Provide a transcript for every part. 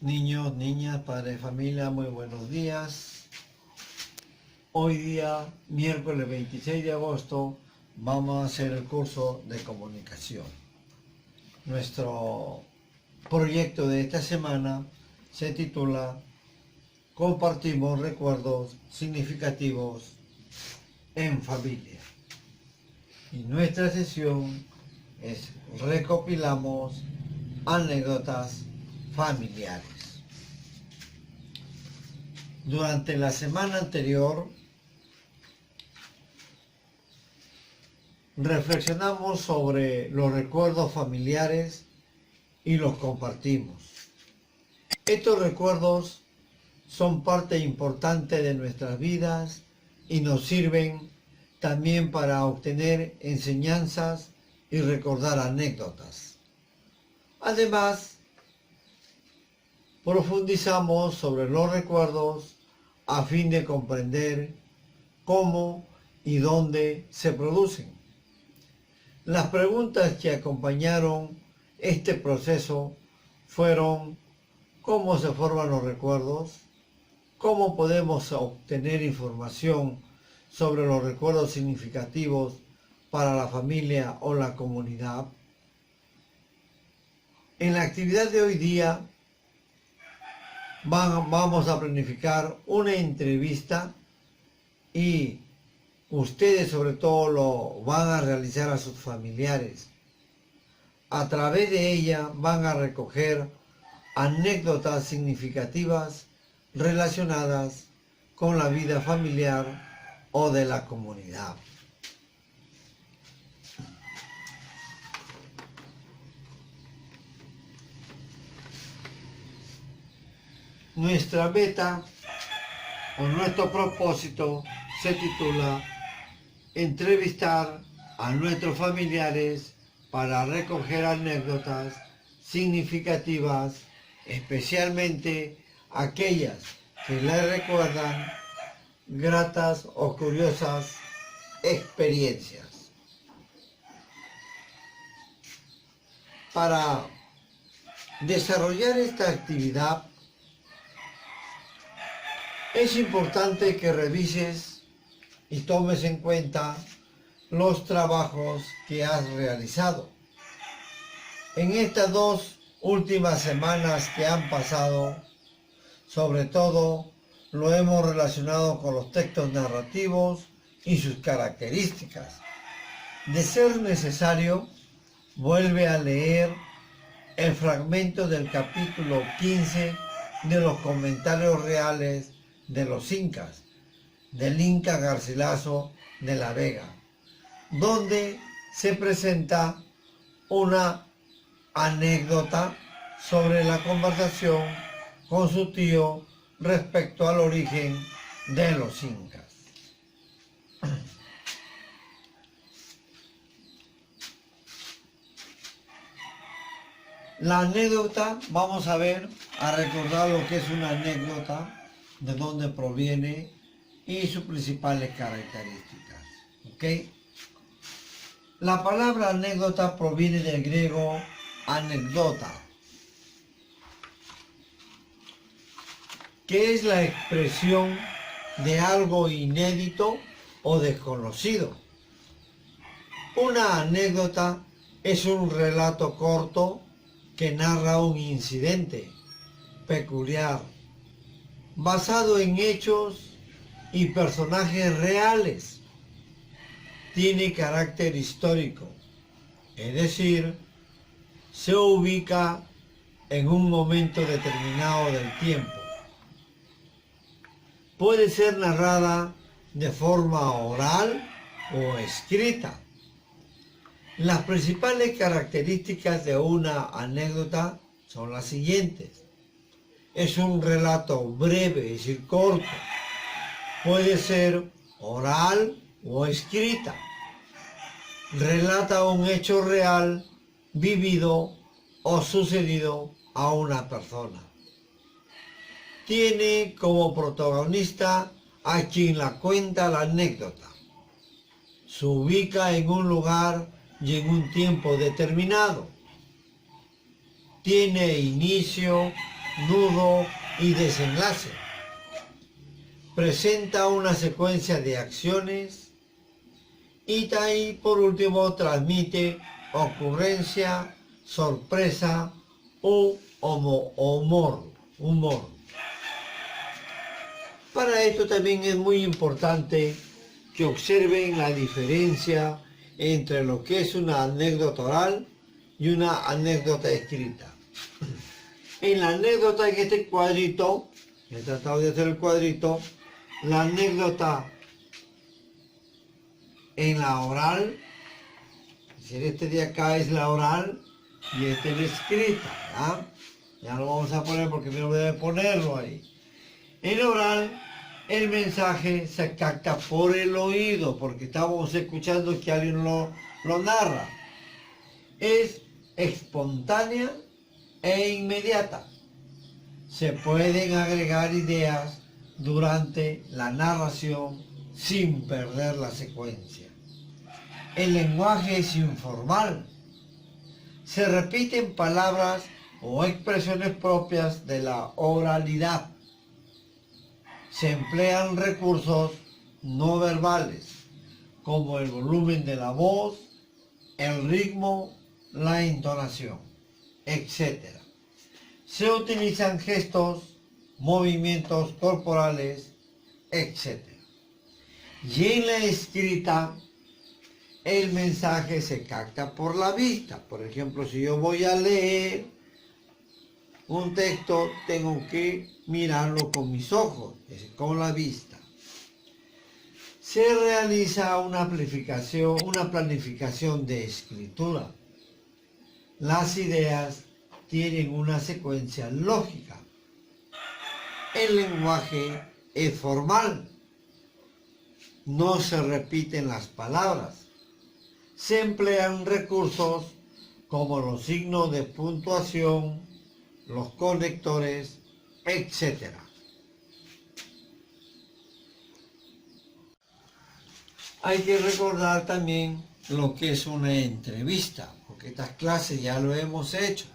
Niños, niñas, padres de familia, muy buenos días. Hoy día, miércoles 26 de agosto, vamos a hacer el curso de comunicación. Nuestro proyecto de esta semana se titula Compartimos recuerdos significativos en familia. Y nuestra sesión es recopilamos anécdotas familiares. Durante la semana anterior reflexionamos sobre los recuerdos familiares y los compartimos. Estos recuerdos son parte importante de nuestras vidas y nos sirven también para obtener enseñanzas y recordar anécdotas. Además, profundizamos sobre los recuerdos a fin de comprender cómo y dónde se producen. Las preguntas que acompañaron este proceso fueron: ¿cómo se forman los recuerdos? ¿Cómo podemos obtener información sobre los recuerdos significativos para la familia o la comunidad? En la actividad de hoy día vamos a planificar una entrevista y ustedes sobre todo lo van a realizar a sus familiares. A través de ella van a recoger anécdotas significativas relacionadas con la vida familiar o de la comunidad. Nuestra meta o nuestro propósito se titula entrevistar a nuestros familiares para recoger anécdotas significativas, especialmente aquellas que les recuerdan gratas o curiosas experiencias. Para desarrollar esta actividad es importante que revises y tomes en cuenta los trabajos que has realizado. En estas 2 últimas semanas que han pasado, sobre todo lo hemos relacionado con los textos narrativos y sus características. De ser necesario, vuelve a leer el fragmento del capítulo 15 de los comentarios reales de los incas, del Inca Garcilaso de la Vega, donde se presenta una anécdota sobre la conversación con su tío respecto al origen de los incas. La anécdota, vamos a recordar lo que es una anécdota, de dónde proviene y sus principales características. ¿Ok? La palabra anécdota proviene del griego anecdota, que es la expresión de algo inédito o desconocido. Una anécdota es un relato corto que narra un incidente peculiar, basado en hechos y personajes reales. Tiene carácter histórico, es decir, se ubica en un momento determinado del tiempo. Puede ser narrada de forma oral o escrita. Las principales características de una anécdota son las siguientes. Es un relato breve, es decir, corto. Puede ser oral o escrita. Relata un hecho real, vivido o sucedido a una persona. Tiene como protagonista a quien la cuenta la anécdota. Se ubica en un lugar y en un tiempo determinado. Tiene inicio, nudo y desenlace. Presenta una secuencia de acciones y ahí por último transmite ocurrencia, sorpresa o humor. Para esto también es muy importante que observen la diferencia entre lo que es una anécdota oral y una anécdota escrita. En la anécdota, en este cuadrito, he tratado de hacer el cuadrito, la anécdota en la oral, es decir, este de acá es la oral y este es la escrita, ¿ya? Ya lo vamos a poner porque me olvidé de ponerlo ahí. En oral, el mensaje se capta por el oído, porque estamos escuchando que alguien lo narra. Es espontánea e inmediata. Se pueden agregar ideas durante la narración sin perder la secuencia. El lenguaje es informal. Se repiten palabras o expresiones propias de la oralidad. Se emplean recursos no verbales, como el volumen de la voz, el ritmo, la entonación, etc. Se utilizan gestos, movimientos corporales, etc. Y en la escrita, el mensaje se capta por la vista. Por ejemplo, si yo voy a leer un texto, tengo que mirarlo con mis ojos, es decir, con la vista. Se realiza una planificación de escritura. Las ideas tienen una secuencia lógica. El lenguaje es formal. No se repiten las palabras. Se emplean recursos como los signos de puntuación, los conectores, etc. Hay que recordar también lo que es una entrevista, porque estas clases ya lo hemos hecho.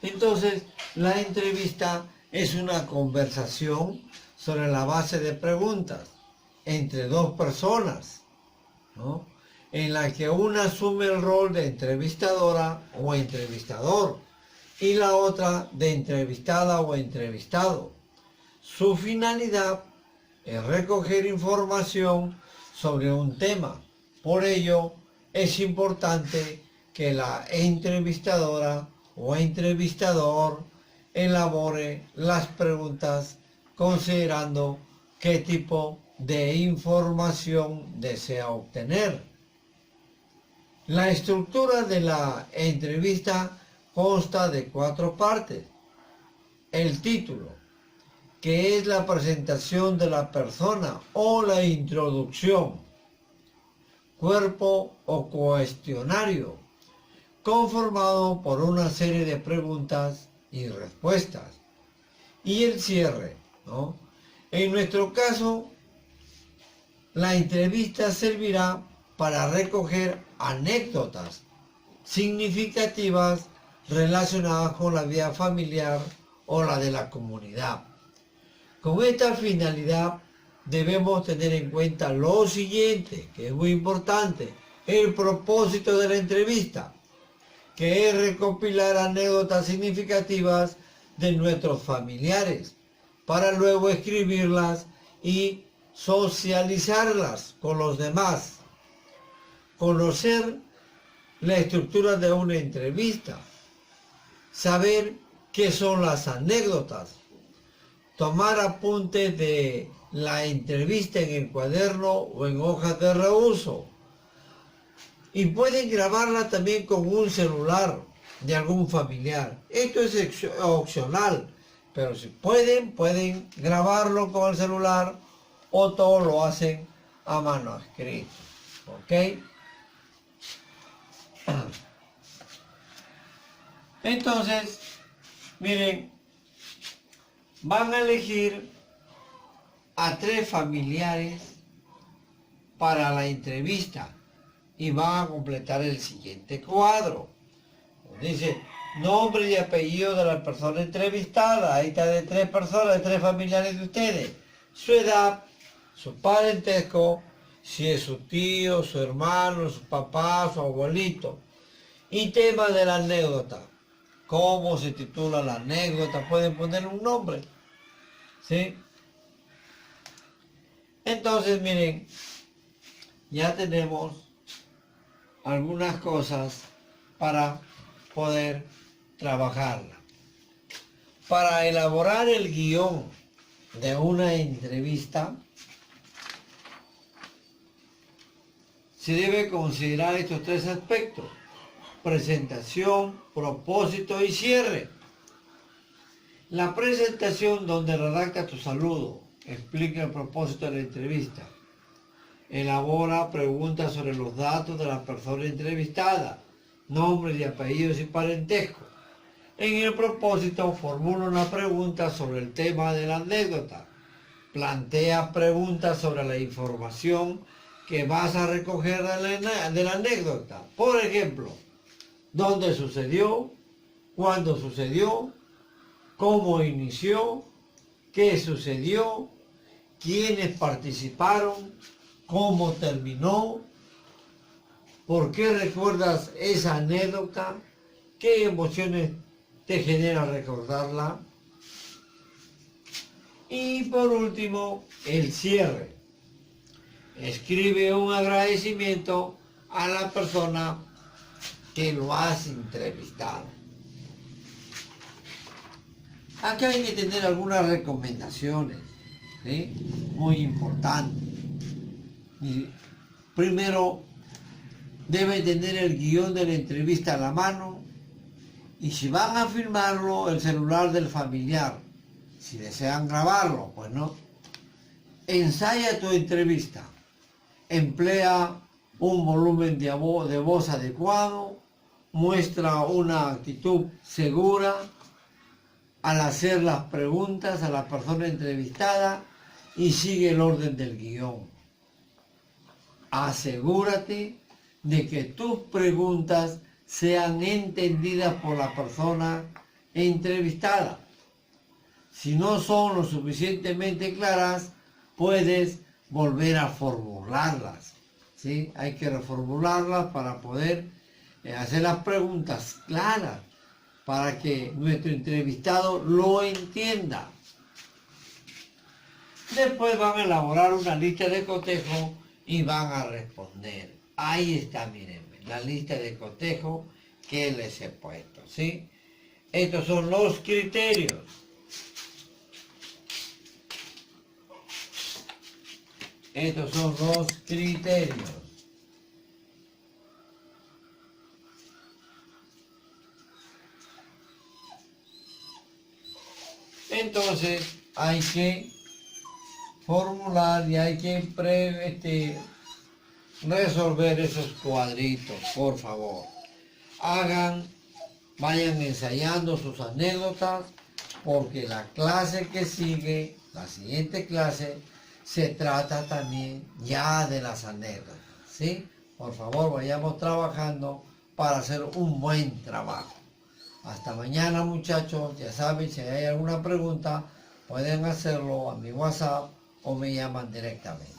Entonces, la entrevista es una conversación sobre la base de preguntas entre dos personas, ¿no?, en la que una asume el rol de entrevistadora o entrevistador y la otra de entrevistada o entrevistado. Su finalidad es recoger información sobre un tema. Por ello, es importante que la entrevistadora o entrevistador elabore las preguntas considerando qué tipo de información desea obtener. La estructura de la entrevista consta de 4 partes. El título, que es la presentación de la persona o la introducción. Cuerpo o cuestionario, conformado por una serie de preguntas y respuestas. Y el cierre, ¿no? En nuestro caso, la entrevista servirá para recoger anécdotas significativas relacionadas con la vida familiar o la de la comunidad. Con esta finalidad debemos tener en cuenta lo siguiente, que es muy importante: el propósito de la entrevista, que es recopilar anécdotas significativas de nuestros familiares, para luego escribirlas y socializarlas con los demás. Conocer la estructura de una entrevista, saber qué son las anécdotas, tomar apuntes de la entrevista en el cuaderno o en hojas de reuso, y pueden grabarla también con un celular de algún familiar. Esto es opcional, pero si pueden grabarlo con el celular o todo lo hacen a mano escrita. ¿Ok? Entonces, miren, van a elegir a 3 familiares para la entrevista y van a completar el siguiente cuadro. Dice, nombre y apellido de la persona entrevistada. Ahí está, de 3 personas, de 3 familiares de ustedes. Su edad, su parentesco, si es su tío, su hermano, su papá, su abuelito. Y tema de la anécdota. ¿Cómo se titula la anécdota? Pueden poner un nombre. ¿Sí? Entonces, miren, ya tenemos algunas cosas para poder trabajarla. Para elaborar el guión de una entrevista, se debe considerar estos 3 aspectos: presentación, propósito y cierre. La presentación, donde redacta tu saludo, explica el propósito de la entrevista, elabora preguntas sobre los datos de la persona entrevistada, nombres y apellidos y parentesco. En el propósito, formula una pregunta sobre el tema de la anécdota, plantea preguntas sobre la información que vas a recoger de la anécdota. Por ejemplo, ¿dónde sucedió? ¿Cuándo sucedió? ¿Cómo inició? ¿Qué sucedió? ¿Quiénes participaron? ¿Cómo terminó? ¿Por qué recuerdas esa anécdota? ¿Qué emociones te genera recordarla? Y por último, el cierre. Escribe un agradecimiento a la persona que lo has entrevistado. Aquí hay que tener algunas recomendaciones, ¿sí? Muy importantes. Primero, debe tener el guión de la entrevista a la mano, y si van a filmarlo, el celular del familiar. Si desean grabarlo, pues no. Ensaya tu entrevista. Emplea un volumen de voz adecuado, muestra una actitud segura al hacer las preguntas a la persona entrevistada y sigue el orden del guión. Asegúrate de que tus preguntas sean entendidas por la persona entrevistada. Si no son lo suficientemente claras, puedes volver a formularlas, ¿sí? Hay que reformularlas para poder hacer las preguntas claras, para que nuestro entrevistado lo entienda. Después van a elaborar una lista de cotejo y van a responder. Ahí está, mírenme, la lista de cotejo que les he puesto, ¿sí? Estos son los criterios. Estos son los criterios. Entonces hay que formular y hay que resolver esos cuadritos, por favor. Vayan ensayando sus anécdotas, porque la clase que sigue, la siguiente clase, se trata también ya de las anécdotas, ¿sí? Por favor, vayamos trabajando para hacer un buen trabajo. Hasta mañana, muchachos. Ya saben, si hay alguna pregunta, pueden hacerlo a mi WhatsApp o me llaman directamente.